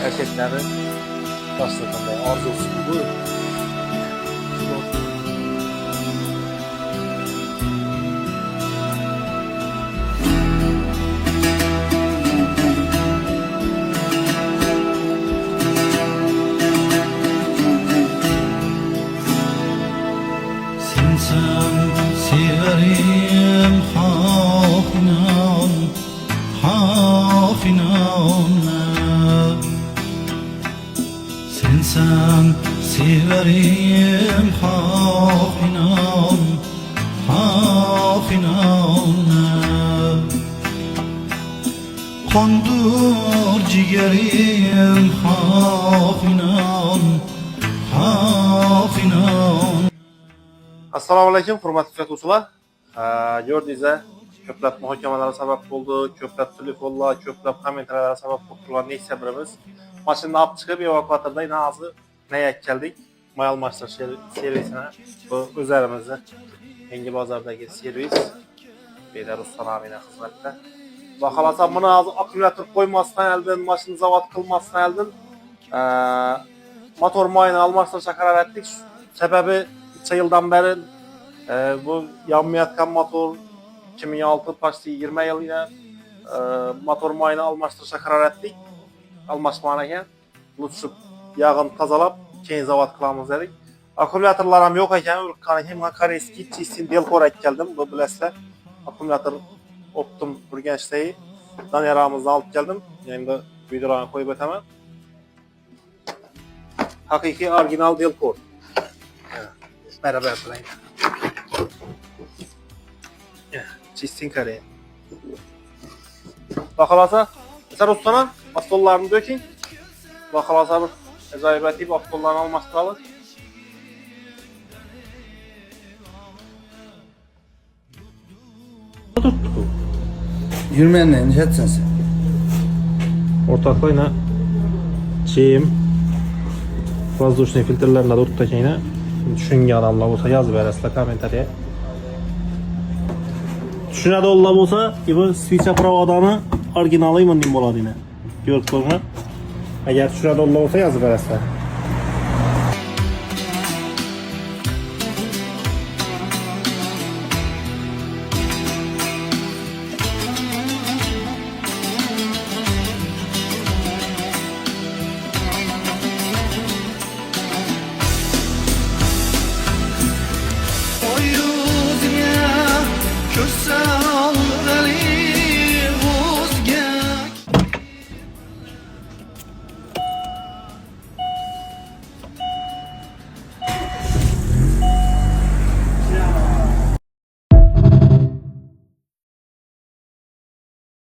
erkeklerin başlarında arzusu bu. Severim hafinan, hafinan. Sensen severim hafinan, hafinan. Kondur ciğerim hafinan, hafinan. Assalamu alaykum, hurmatli kuzatuvchilar. Gördüğünüzde köplab muhokamalari sabab bo'ldi, köplab telefonlar, köplab kommentariylar sabab bo'lib turgan neyse birimiz. Maşını olib chiqib evakuatorda hozir Nayak keldik. Mayal Master servisine. Bu o'zlarimizning yangi bozordagi servis. Beyler Ruslan abine xizmatda. Va xohlasa buni hozir akkumulyator qo'ymasdan oldin, mashina zavod qilmasdan oldin motor moyini almashtirishga qaror etdik. Sebebi 3 yıldan beri bu yanmayotgan motor 2006 başlı 20 yıl yine motor moyini almashtirishga qaror etdik. Almashman ekan. Lutsup yağını tazalab keyin zavod qilamiz dedik. Akkumulyatorlar ham yo'q ekan, urqqan ekan. Men koreyskiy Chistin Delcor olib keldim. Bu bilasizlar. Akkumulyator Optum Urganch'dagi Daniyaramızdan olib keldim. Endi videolarni qo'yib o'taman. Haqiqiy orijinal Delcor. Beraber bilaylik. Chistin Koreya. Xohlasa, Asar ustana avtolarni döking. Xohlasa bir ajoyib etib avtolarni almashtiramiz. Yürümeyenle ne etsen sen? Ortaklayla şeyim воздушный filtrelerini de tuttu keyine. Düşüngen adamlar olsa yaz veresler komentariye. Düşünede olsa olsa bu switch provadanı orijinalıyım diyeyim boladı yine. Gördük onu. Eğer düşünede olsa yaz veresler.